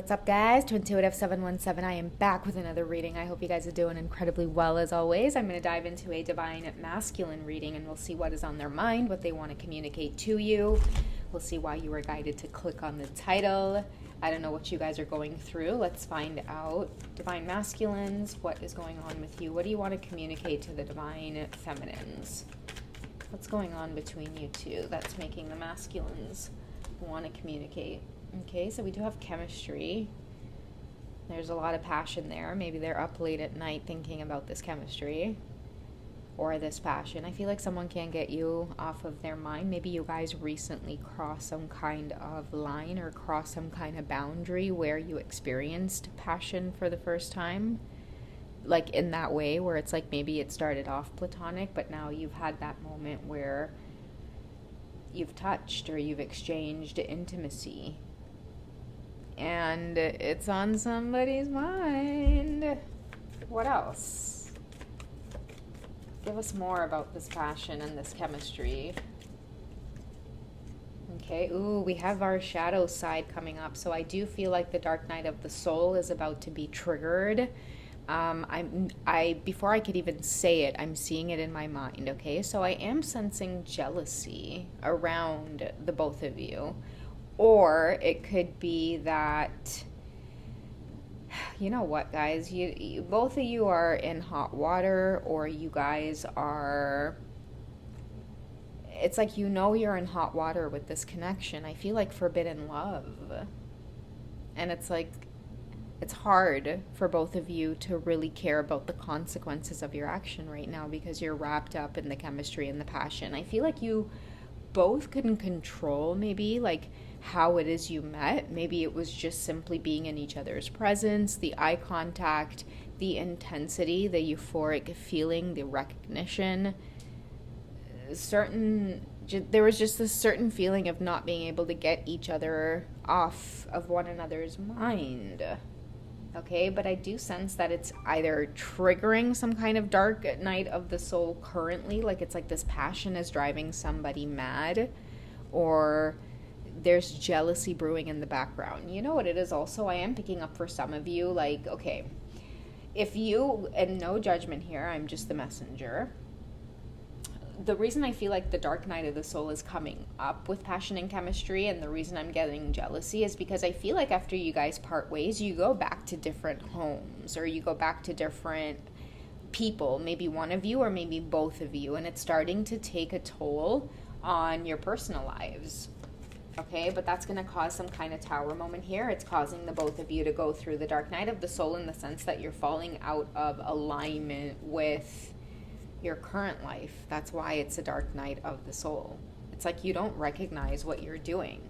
What's up, guys? To Intuitive 717, I am back with another reading. I hope you guys are doing incredibly well as always. I'm going to dive into a divine masculine reading and we'll see what is on their mind, what they want to communicate to you. We'll see why you were guided to click on the title. I don't know what you guys are going through. Let's find out. Divine masculines, what is going on with you? What do you want to communicate to the divine feminines? What's going on between you two that's making the masculines want to communicate? Okay, so we do have chemistry. There's a lot of passion there. Maybe they're up late at night thinking about this chemistry or this passion. I feel like someone can't get you off of their mind. Maybe you guys recently crossed some kind of line or crossed some kind of boundary where you experienced passion for the first time. Like in that way where it's like maybe it started off platonic, but now you've had that moment where you've touched or you've exchanged intimacy. And it's on somebody's mind. What else? Give us more about this passion and this chemistry. Okay, ooh, we have our shadow side coming up. So I do feel like the dark night of the soul is about to be triggered. Before I could even say it, I'm seeing it in my mind, okay? So I am sensing jealousy around the both of you. Or it could be that, you know what, guys, you both of you are in hot water, or you guys are, it's like you know you're in hot water with this connection. I feel like forbidden love. And it's like, it's hard for both of you to really care about the consequences of your action right now because you're wrapped up in the chemistry and the passion. I feel like you both couldn't control maybe like how it is you met. Maybe it was just simply being in each other's presence, the eye contact, the intensity, the euphoric feeling, the recognition. There was just this certain feeling of not being able to get each other off of one another's mind. Okay, but I do sense that it's either triggering some kind of dark night of the soul currently, like it's like this passion is driving somebody mad, or there's jealousy brewing in the background. You know what it is also? I am picking up for some of you, like, okay, if you, and no judgment here, I'm just the messenger. The reason I feel like the dark night of the soul is coming up with passion and chemistry, and the reason I'm getting jealousy is because I feel like after you guys part ways, you go back to different homes, or you go back to different people, maybe one of you or maybe both of you, and it's starting to take a toll on your personal lives. Okay, but that's going to cause some kind of tower moment here. It's causing the both of you to go through the dark night of the soul in the sense that you're falling out of alignment with your current life. That's why it's a dark night of the soul. It's like you don't recognize what you're doing.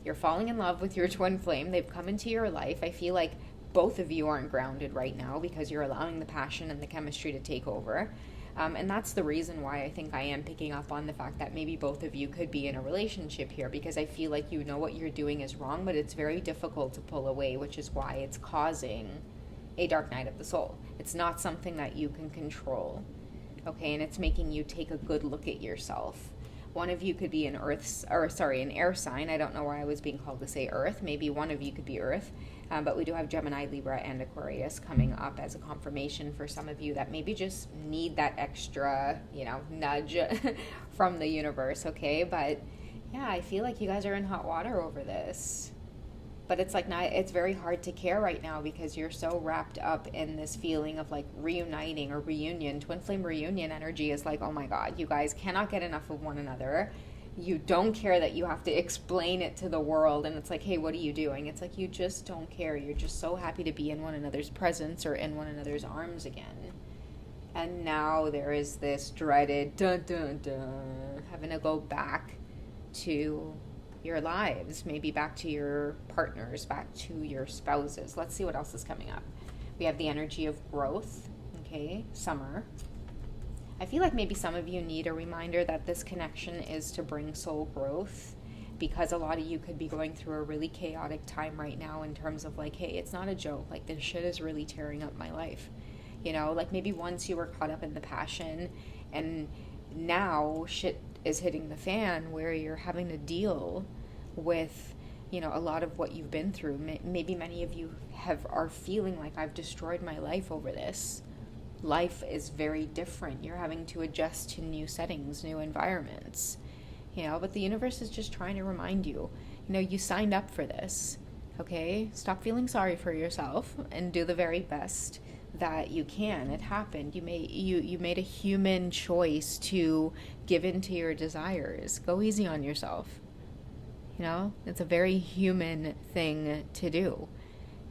You're falling in love with your twin flame. They've come into your life. I feel like both of you aren't grounded right now because you're allowing the passion and the chemistry to take over. And that's the reason why I think I am picking up on the fact that maybe both of you could be in a relationship here, because I feel like you know what you're doing is wrong, but it's very difficult to pull away, which is why it's causing a dark night of the soul. It's not something that you can control. Okay, and it's making you take a good look at yourself. One of you could be an an air sign. I don't know why I was being called to say earth. Maybe one of you could be earth. But we do have Gemini, Libra, and Aquarius coming up as a confirmation for some of you that maybe just need that extra, nudge from the universe, okay? But yeah, I feel like you guys are in hot water over this. But it's like it's very hard to care right now because you're so wrapped up in this feeling of like reuniting or reunion. Twin flame reunion energy is like, oh my God, you guys cannot get enough of one another. You don't care that you have to explain it to the world. And it's like, hey, what are you doing? It's like you just don't care. You're just so happy to be in one another's presence or in one another's arms again. And now there is this dreaded dun dun dun having to go back to your lives, maybe back to your partners, back to your spouses. Let's see what else is coming up. We have the energy of growth, okay, summer. I feel like maybe some of you need a reminder that this connection is to bring soul growth, because a lot of you could be going through a really chaotic time right now in terms of like, hey, it's not a joke, like this shit is really tearing up my life. Like maybe once you were caught up in the passion and now shit is hitting the fan where you're having to deal with a lot of what you've been through. Maybe many of you are feeling like, I've destroyed my life over this. Life is very different. You're having to adjust to new settings, new environments, but the universe is just trying to remind you, you signed up for this. Okay, stop feeling sorry for yourself and do the very best that you can. It happened. You made a human choice to give in to your desires. Go easy on yourself. It's a very human thing to do.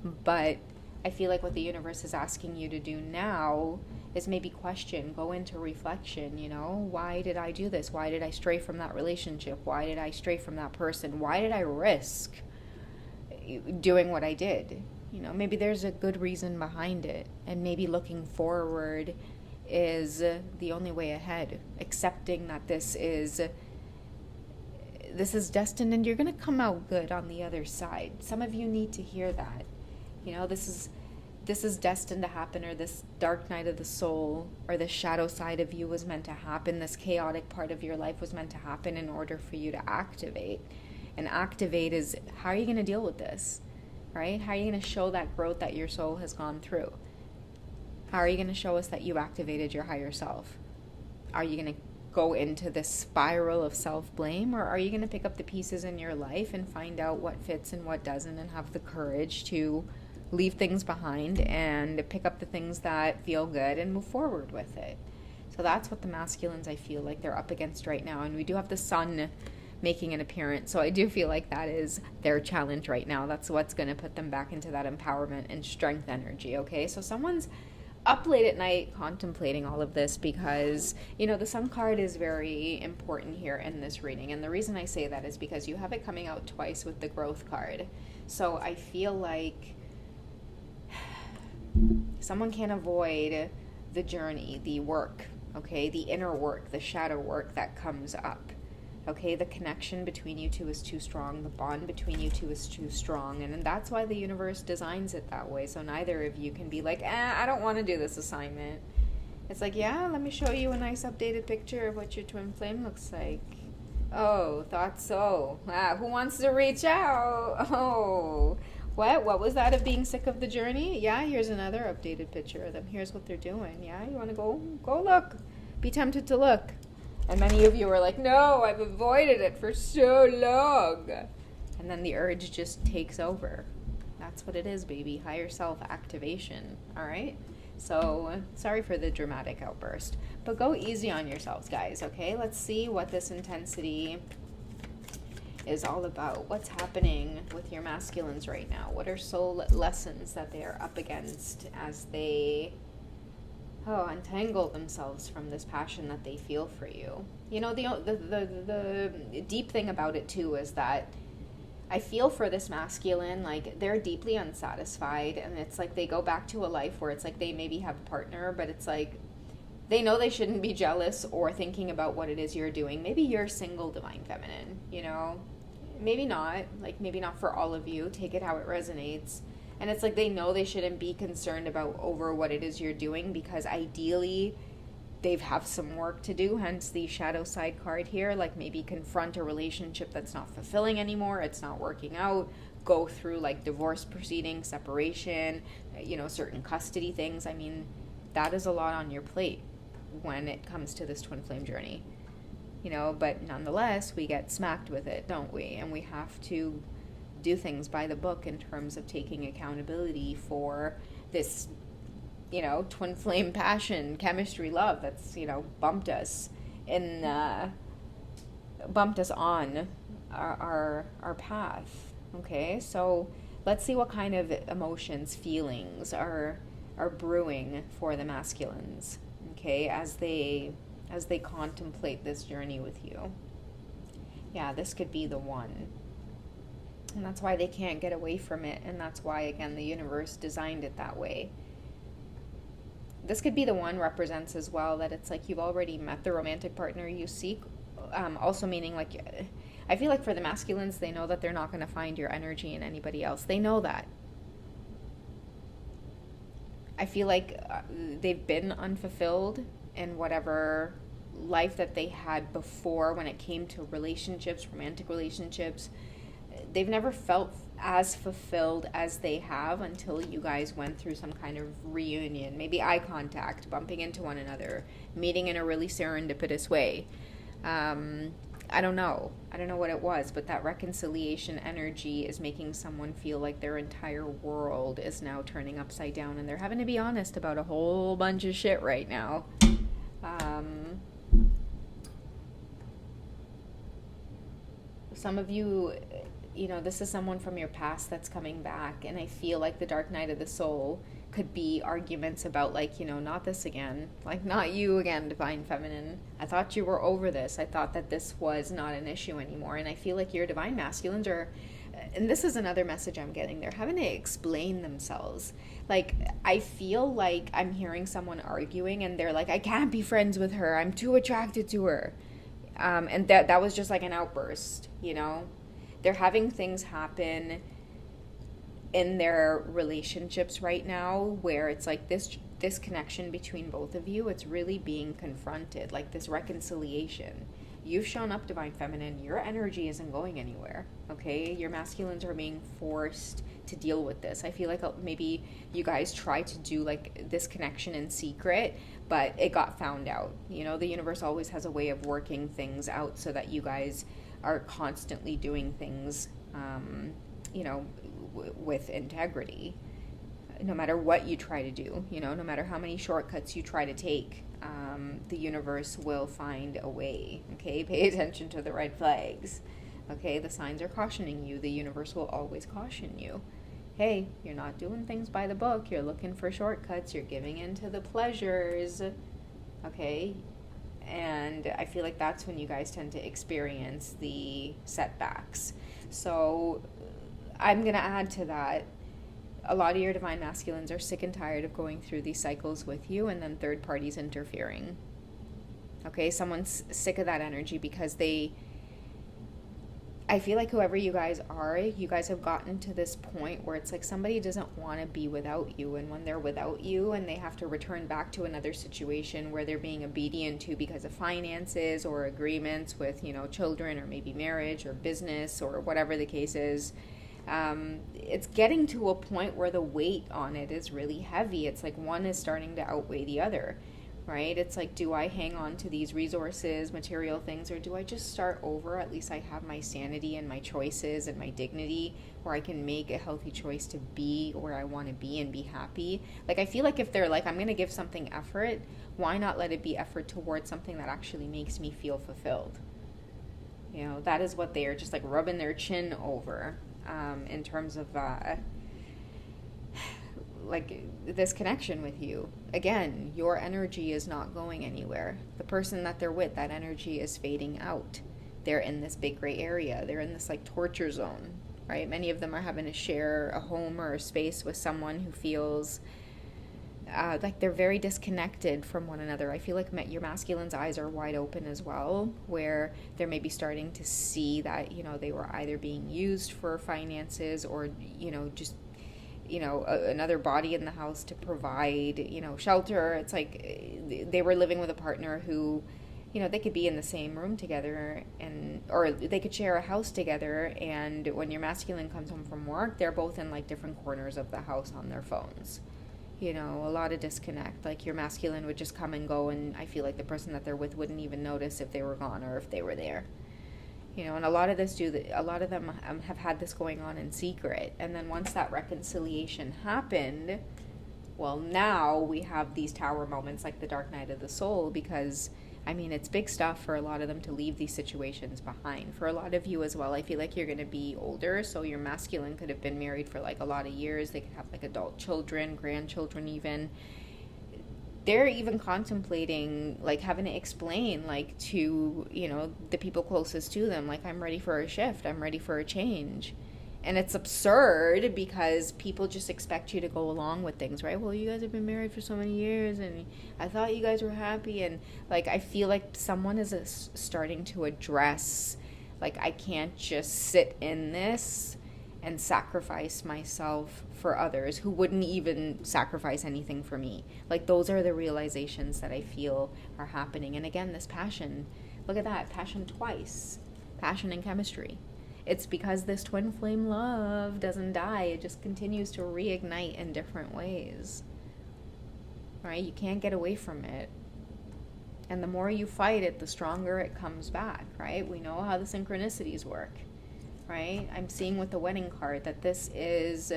But I feel like what the universe is asking you to do now is maybe go into reflection, why did I do this? Why did I stray from that relationship? Why did I stray from that person? Why did I risk doing what I did? Maybe there's a good reason behind it, and maybe looking forward is the only way ahead. Accepting that this is destined and you're going to come out good on the other side. Some of you need to hear that. This is destined to happen, or this dark night of the soul, or the shadow side of you was meant to happen. This chaotic part of your life was meant to happen in order for you to activate. And activate is, how are you going to deal with this? Right? How are you going to show that growth that your soul has gone through? How are you going to show us that you activated your higher self? Are you going to go into this spiral of self-blame, or are you going to pick up the pieces in your life and find out what fits and what doesn't, and have the courage to leave things behind and pick up the things that feel good and move forward with it? So that's what the masculines, I feel like they're up against right now. And we do have the sun making an appearance, so I do feel like that is their challenge right now. That's what's going to put them back into that empowerment and strength energy. Okay, so someone's up late at night contemplating all of this, because the sun card is very important here in this reading. And the reason I say that is because you have it coming out twice with the growth card. So I feel like someone can't avoid the journey, the work, okay, the inner work, the shadow work that comes up. Okay, the connection between you two is too strong. The bond between you two is too strong. And that's why the universe designs it that way. So neither of you can be like, I don't want to do this assignment. It's like, yeah, let me show you a nice updated picture of what your twin flame looks like. Oh, thought so. Who wants to reach out? Oh, what was that of being sick of the journey? Yeah, here's another updated picture of them. Here's what they're doing. Yeah, you want to go look. Be tempted to look. And many of you are like, no, I've avoided it for so long. And then the urge just takes over. That's what it is, baby. Higher self activation. All right? So, sorry for the dramatic outburst. But go easy on yourselves, guys, okay? Let's see what this intensity is all about. What's happening with your masculines right now? What are soul lessons that they are up against as they untangle themselves from this passion that they feel for you? The deep thing about it too is that I feel for this masculine, like they're deeply unsatisfied, and it's like they go back to a life where it's like they maybe have a partner, but it's like they know they shouldn't be jealous or thinking about what it is you're doing. Maybe you're single, divine feminine, maybe not, like maybe not for all of you. Take it how it resonates. And it's like they know they shouldn't be concerned over what it is you're doing, because ideally they have some work to do, hence the shadow side card here. Like maybe confront a relationship that's not fulfilling anymore, it's not working out, go through like divorce proceedings, separation, certain custody things. I mean, that is a lot on your plate when it comes to this twin flame journey. But nonetheless, we get smacked with it, don't we? And we have to do things by the book in terms of taking accountability for this, twin flame passion, chemistry, love that's, bumped us on our path. Okay, so let's see what kind of emotions, feelings are brewing for the masculines, okay, as they contemplate this journey with you. Yeah, this could be the one. And that's why they can't get away from it. And that's why, again, the universe designed it that way. This could be the one represents as well that it's like you've already met the romantic partner you seek. Also meaning like, I feel like for the masculines, they know that they're not going to find your energy in anybody else. They know that. I feel like they've been unfulfilled in whatever life that they had before when it came to relationships, romantic relationships. they've never felt as fulfilled as they have until you guys went through some kind of reunion, maybe eye contact, bumping into one another, meeting in a really serendipitous way. I don't know. I don't know what it was, but that reconciliation energy is making someone feel like their entire world is now turning upside down, and they're having to be honest about a whole bunch of shit right now. Some of you, this is someone from your past that's coming back, and I feel like the dark night of the soul could be arguments about, like, not this again, like, not you again, divine feminine. I thought you were over this. I thought that this was not an issue anymore. And I feel like your divine masculines are, and this is another message I'm getting, they're having to explain themselves. Like, I feel like I'm hearing someone arguing and they're like, I can't be friends with her, I'm too attracted to her. And that was just like an outburst. They're having things happen in their relationships right now where it's like this connection between both of you, it's really being confronted, like this reconciliation. You've shown up, divine feminine, your energy isn't going anywhere, okay? Your masculines are being forced to deal with this. I feel like maybe you guys try to do like this connection in secret, but it got found out. The universe always has a way of working things out so that you guys are constantly doing things with integrity, no matter what you try to do, no matter how many shortcuts you try to take, the universe will find a way, okay? Pay attention to the red flags, okay? The signs are cautioning you. The universe will always caution you. Hey, you're not doing things by the book. You're looking for shortcuts. You're giving into the pleasures, okay? And I feel like that's when you guys tend to experience the setbacks. So I'm going to add to that, a lot of your divine masculines are sick and tired of going through these cycles with you and then third parties interfering. Okay, someone's sick of that energy because I feel like whoever you guys are, you guys have gotten to this point where it's like somebody doesn't want to be without you, and when they're without you and they have to return back to another situation where they're being obedient to because of finances or agreements with, children or maybe marriage or business or whatever the case is, it's getting to a point where the weight on it is really heavy. It's like one is starting to outweigh the other, right? It's like, do I hang on to these resources, material things, or do I just start over? At least I have my sanity and my choices and my dignity where I can make a healthy choice to be where I want to be and be happy. Like, I feel like if they're like, I'm going to give something effort, why not let it be effort towards something that actually makes me feel fulfilled? That is what they are just like rubbing their chin over. In terms of like this connection with you. Again, your energy is not going anywhere. The person that they're with, that energy is fading out. They're in this big gray area. They're in this like torture zone, right? Many of them are having to share a home or a space with someone who feels like they're very disconnected from one another. I feel like your masculine's eyes are wide open as well, where they're maybe starting to see that, they were either being used for finances or, just, another body in the house to provide, shelter. It's like they were living with a partner who, they could be in the same room together or they could share a house together. And when your masculine comes home from work, they're both in like different corners of the house on their phones. A lot of disconnect. Like your masculine would just come and go, and I feel like the person that they're with wouldn't even notice if they were gone or if they were there. And a lot of them have had this going on in secret. And then once that reconciliation happened, well, now we have these tower moments like the dark night of the soul, because it's big stuff for a lot of them to leave these situations behind. For a lot of you as well, I feel like you're going to be older, so your masculine could have been married for like a lot of years. They could have like adult children, grandchildren even. They're even contemplating like having to explain like to, the people closest to them, like, I'm ready for a shift, I'm ready for a change. And it's absurd because people just expect you to go along with things, right? Well, you guys have been married for so many years and I thought you guys were happy. And like, I feel like someone is starting to address, like, I can't just sit in this and sacrifice myself for others who wouldn't even sacrifice anything for me. Like, those are the realizations that I feel are happening. And again, this passion, look at that, passion twice, passion and chemistry. it's because this twin flame love doesn't die. It just continues to reignite in different ways, right? You can't get away from it. And the more you fight it, the stronger it comes back, right? We know how the synchronicities work, right? I'm seeing with the wedding card that this is,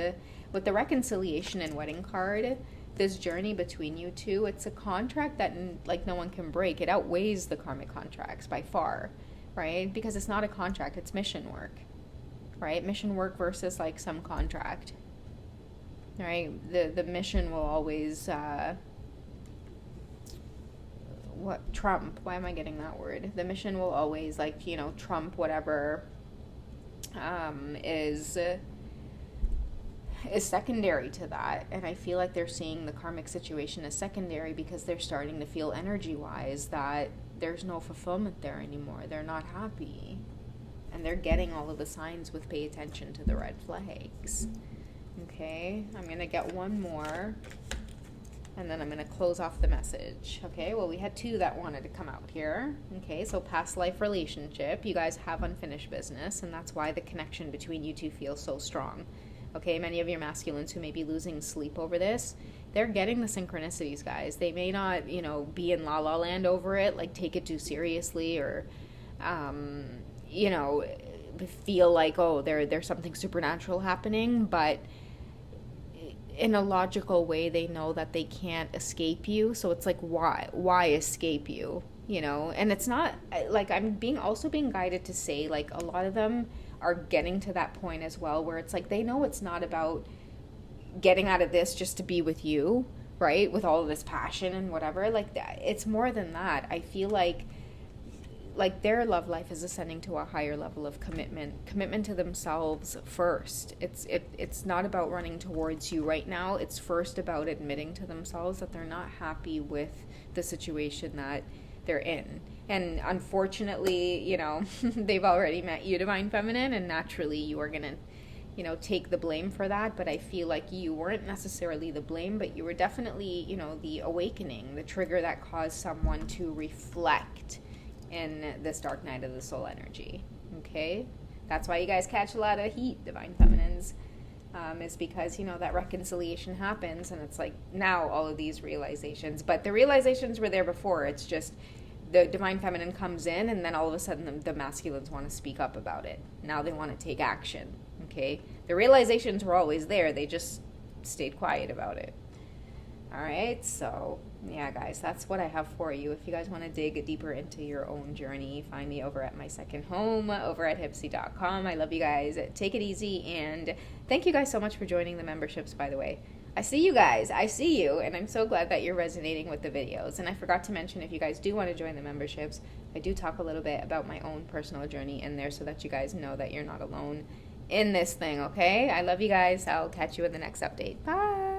with the reconciliation and wedding card, this journey between you two, it's a contract that like no one can break. It outweighs the karmic contracts by far, right? Because it's not a contract, it's mission work, right? Mission work versus like some contract, right? The mission will always, trump, why am I getting that word? The mission will always, like, you know, trump whatever is secondary to that. And I feel like they're seeing the karmic situation as secondary because they're starting to feel energy-wise that there's no fulfillment there anymore. They're not happy. And they're getting all of the signs with pay attention to the red flags. Okay, I'm going to get one more. And then I'm going to close off the message. Okay, well, we had two that wanted to come out here. Okay, so past life relationship. You guys have unfinished business, and that's why the connection between you two feels so strong. Okay, many of your masculines who may be losing sleep over this, they're getting the synchronicities, guys. They may not, you know, be in la la land over it, like take it too seriously, or, you know, feel like, oh, there's something supernatural happening, but in a logical way, they know that they can't escape you. So it's like, why escape you, you know? And it's not like, I'm also being guided to say, like, a lot of them are getting to that point as well, where it's like, they know it's not about getting out of this just to be with you, right? With all of this passion and whatever, like, it's more than that. I feel like their love life is ascending to a higher level of commitment to themselves first. It's not about running towards you right now. It's first about admitting to themselves that they're not happy with the situation that they're in. And unfortunately, you know, they've already met you, Divine Feminine, and naturally you are gonna, you know, take the blame for that. But I feel like you weren't necessarily the blame, but you were definitely, you know, the awakening, the trigger that caused someone to reflect in this dark night of the soul energy. Okay, that's why you guys catch a lot of heat, Divine Feminines, is because, you know, that reconciliation happens, and it's like now all of these realizations, but the realizations were there before. It's just the Divine Feminine comes in, and then all of a sudden the masculines want to speak up about it. Now they want to take action. Okay, the realizations were always there, they just stayed quiet about it. All right, so yeah, guys, that's what I have for you. If you guys want to dig deeper into your own journey, find me over at my second home, over at hipsy.com. I love you guys. Take it easy, and thank you guys so much for joining the memberships, by the way. I see you guys. I see you, and I'm so glad that you're resonating with the videos. And I forgot to mention, if you guys do want to join the memberships, I do talk a little bit about my own personal journey in there so that you guys know that you're not alone in this thing, okay? I love you guys. I'll catch you in the next update. Bye!